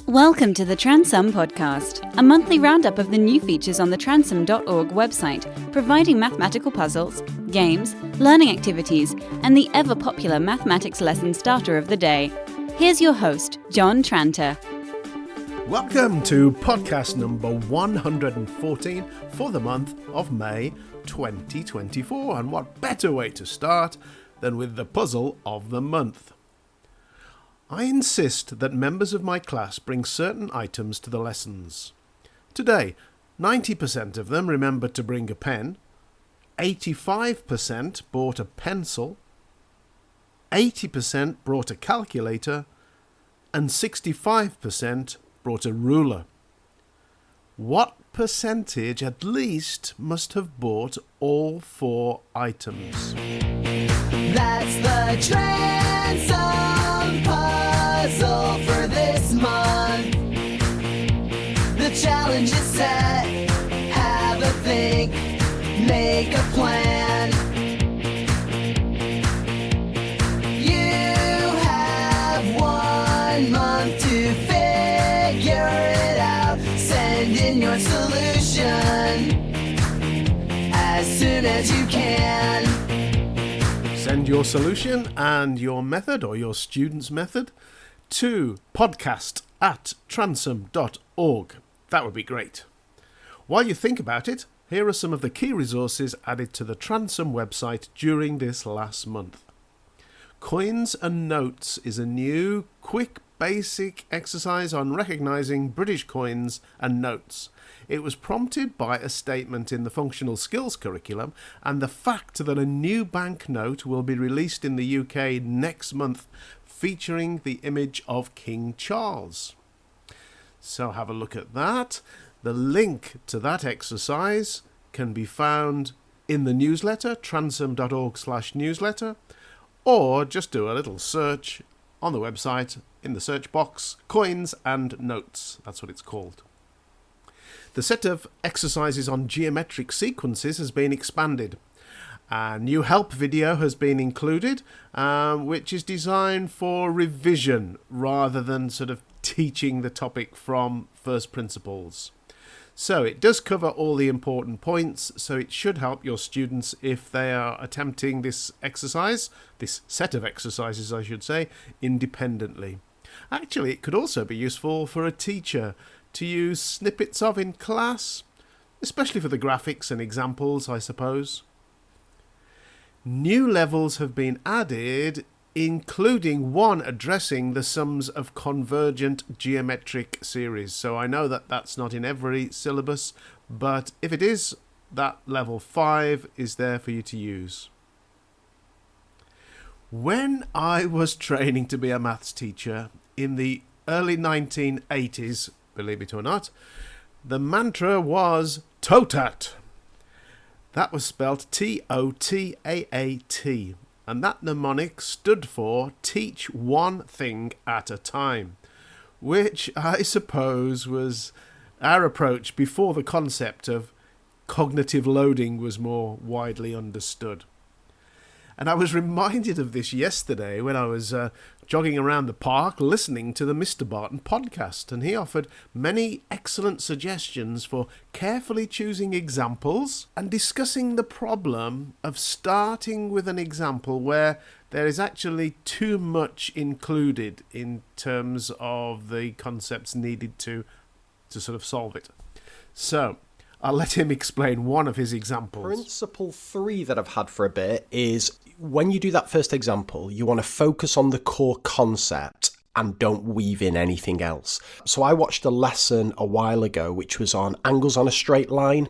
Welcome to the Transum Podcast, a monthly roundup of the new features on the transum.org website, providing mathematical puzzles, games, learning activities, and the ever-popular mathematics lesson starter of the day. Here's your host, John Tranter. Welcome to podcast number 114 for the month of May 2024. And what better way to start than with the puzzle of the month? I insist that members of my class bring certain items to the lessons. Today, 90% of them remembered to bring a pen, 85% brought a pencil, 80% brought a calculator, and 65% brought a ruler. What percentage at least must have bought all four items? That's the Transum puzzle for this month. The challenge is set. Have a think. Make a plan. You have 1 month to figure it out. Send in your solution as soon as you can. Send your solution and your method or your student's method to podcast@transum.org. That would be great. While you think about it, here are some of the key resources added to the Transum website during this last month. Coins and Notes is a new, quick, basic exercise on recognising British coins and notes. It was prompted by a statement in the Functional Skills curriculum and the fact that a new banknote will be released in the UK next month featuring the image of King Charles. So have a look at that. The link to that exercise can be found in the newsletter, transum.org/newsletter, or just do a little search on the website in the search box, Coins and Notes. That's what it's called. The set of exercises on geometric sequences has been expanded. A new help video has been included, which is designed for revision rather than sort of teaching the topic from first principles. So it does cover all the important points, so it should help your students if they are attempting this exercise, this set of exercises I should say, independently. Actually, it could also be useful for a teacher to use snippets of in class, especially for the graphics and examples, I suppose. New levels have been added, including one addressing the sums of convergent geometric series. So I know that that's not in every syllabus, but if it is, that level 5 is there for you to use. When I was training to be a maths teacher in the early 1980s, believe it or not, the mantra was TOTAT. That was spelled T-O-T-A-A-T, and that mnemonic stood for Teach One Thing at a Time, which I suppose was our approach before the concept of cognitive loading was more widely understood. And I was reminded of this yesterday when I was jogging around the park listening to the Mr. Barton podcast, and he offered many excellent suggestions for carefully choosing examples and discussing the problem of starting with an example where there is actually too much included in terms of the concepts needed to sort of solve it. So I'll let him explain one of his examples. Principle 3 that I've had for a bit is when you do that first example, you want to focus on the core concept and don't weave in anything else. So I watched a lesson a while ago which was on angles on a straight line,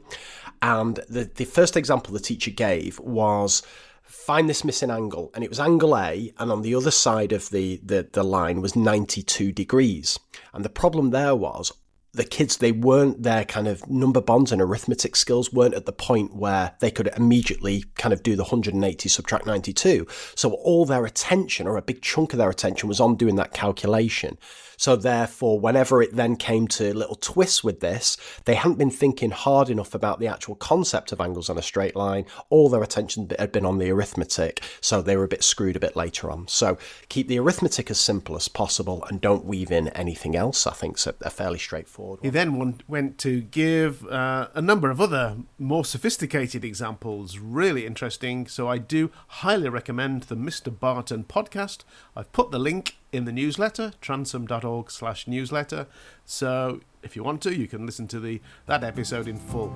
and the first example the teacher gave was find this missing angle, and it was angle A, and on the other side of the line was 92 degrees. And the problem there was the kids, their kind of number bonds and arithmetic skills weren't at the point where they could immediately kind of do the 180 subtract 92. So all their attention, or a big chunk of their attention, was on doing that calculation. So therefore, whenever it then came to little twists with this, they hadn't been thinking hard enough about the actual concept of angles on a straight line. All their attention had been on the arithmetic, so they were a bit screwed a bit later on. So keep the arithmetic as simple as possible and don't weave in anything else. I think it's a fairly straightforward one. He then went to give a number of other more sophisticated examples, really interesting. So I do highly recommend the Mr. Barton podcast. I've put the link in the newsletter, transom.org/newsletter. So if you want to, you can listen to that episode in full.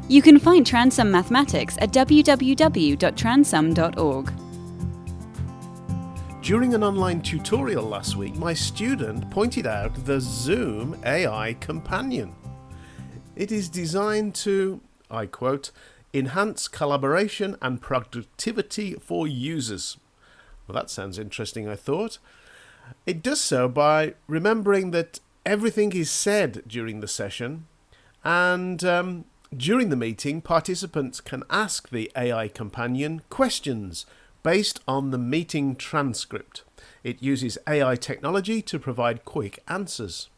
You can find Transom Mathematics at www.transom.org. During an online tutorial last week, my student pointed out the Zoom AI Companion. It is designed to, I quote, enhance collaboration and productivity for users. Well, that sounds interesting, I thought. It does so by remembering that everything is said during the session, and during the meeting, participants can ask the AI Companion questions based on the meeting transcript. It uses AI technology to provide quick answers.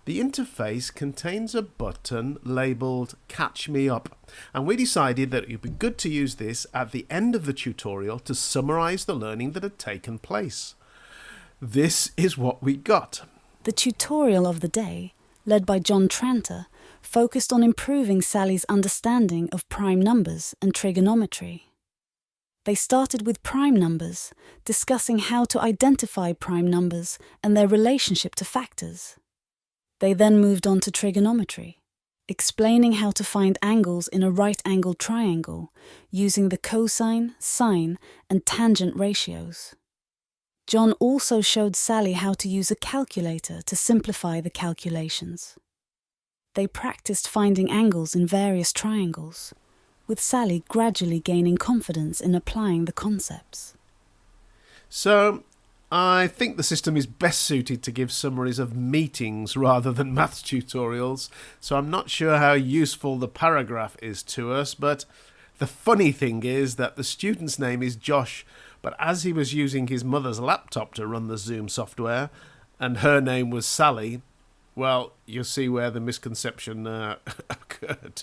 The interface contains a button labelled Catch Me Up, and we decided that it would be good to use this at the end of the tutorial to summarise the learning that had taken place. This is what we got. The tutorial of the day, led by John Tranter, focused on improving Sally's understanding of prime numbers and trigonometry. They started with prime numbers, discussing how to identify prime numbers and their relationship to factors. They then moved on to trigonometry, explaining how to find angles in a right-angled triangle using the cosine, sine, and tangent ratios. John also showed Sally how to use a calculator to simplify the calculations. They practiced finding angles in various triangles, with Sally gradually gaining confidence in applying the concepts. So, I think the system is best suited to give summaries of meetings rather than maths tutorials, so I'm not sure how useful the paragraph is to us, but the funny thing is that the student's name is Josh, but as he was using his mother's laptop to run the Zoom software, and her name was Sally, well, you'll see where the misconception occurred.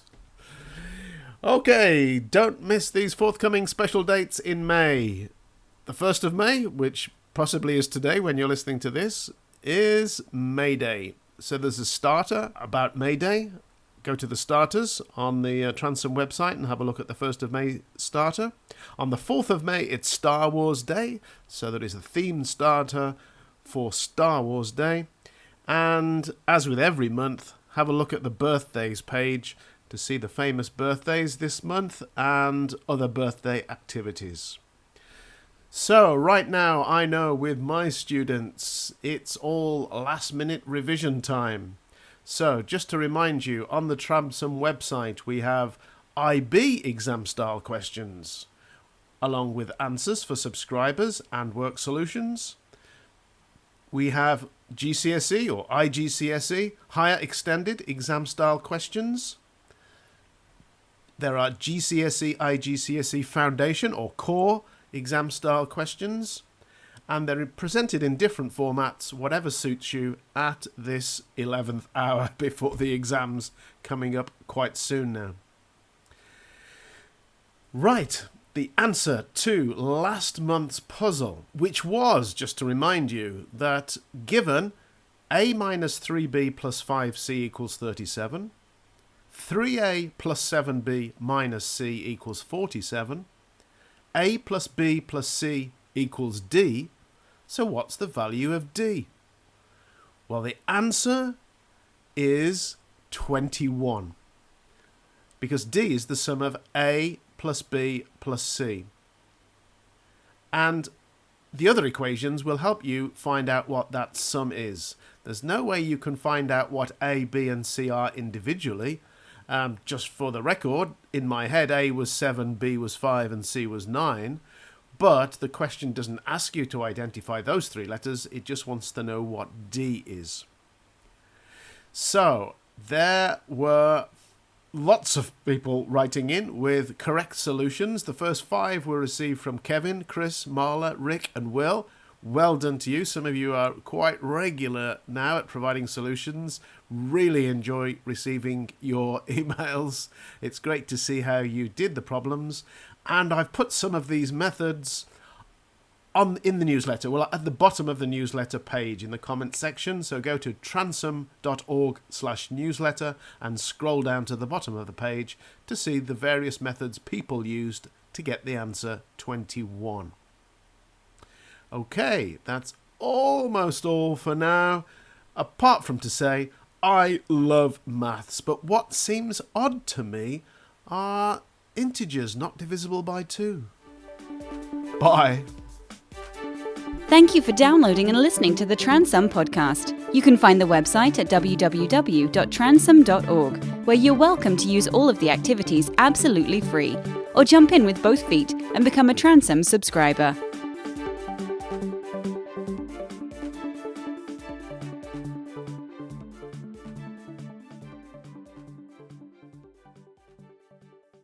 Okay, don't miss these forthcoming special dates in May. The 1st of May, which possibly is today when you're listening to this, is May Day. So there's a starter about May Day. Go to the starters on the Transom website and have a look at the 1st of May starter. On the 4th of May, it's Star Wars Day. So there is a themed starter for Star Wars Day. And as with every month, have a look at the birthdays page to see the famous birthdays this month and other birthday activities. So right now I know with my students it's all last minute revision time. So just to remind you, on the Transom website we have IB exam style questions along with answers for subscribers and work solutions. We have GCSE or IGCSE higher extended exam style questions. There are GCSE, IGCSE foundation or core exam style questions, and they're presented in different formats, whatever suits you at this 11th hour before the exams coming up quite soon now. Right, the answer to last month's puzzle, which was, just to remind you, that given a minus 3b plus 5c equals 37, 3a plus 7b minus c equals 47, a plus b plus c equals d, so what's the value of d? Well, the answer is 21, because d is the sum of a plus b plus c. And the other equations will help you find out what that sum is. There's no way you can find out what a, b and c are individually. Just for the record, in my head, A was 7, B was 5, and C was 9. But the question doesn't ask you to identify those three letters. It just wants to know what D is. So, there were lots of people writing in with correct solutions. The first 5 were received from Kevin, Chris, Marla, Rick and Will. Well done to you. Some of you are quite regular now at providing solutions. Really enjoy receiving your emails. It's great to see how you did the problems. And I've put some of these methods in the newsletter. Well, at the bottom of the newsletter page in the comments section. So go to transom.org/newsletter and scroll down to the bottom of the page to see the various methods people used to get the answer 21. Okay, that's almost all for now, apart from to say I love maths, but what seems odd to me are integers not divisible by 2. Bye. Thank you for downloading and listening to the Transom podcast. You can find the website at www.transom.org, where you're welcome to use all of the activities absolutely free, or jump in with both feet and become a Transom subscriber.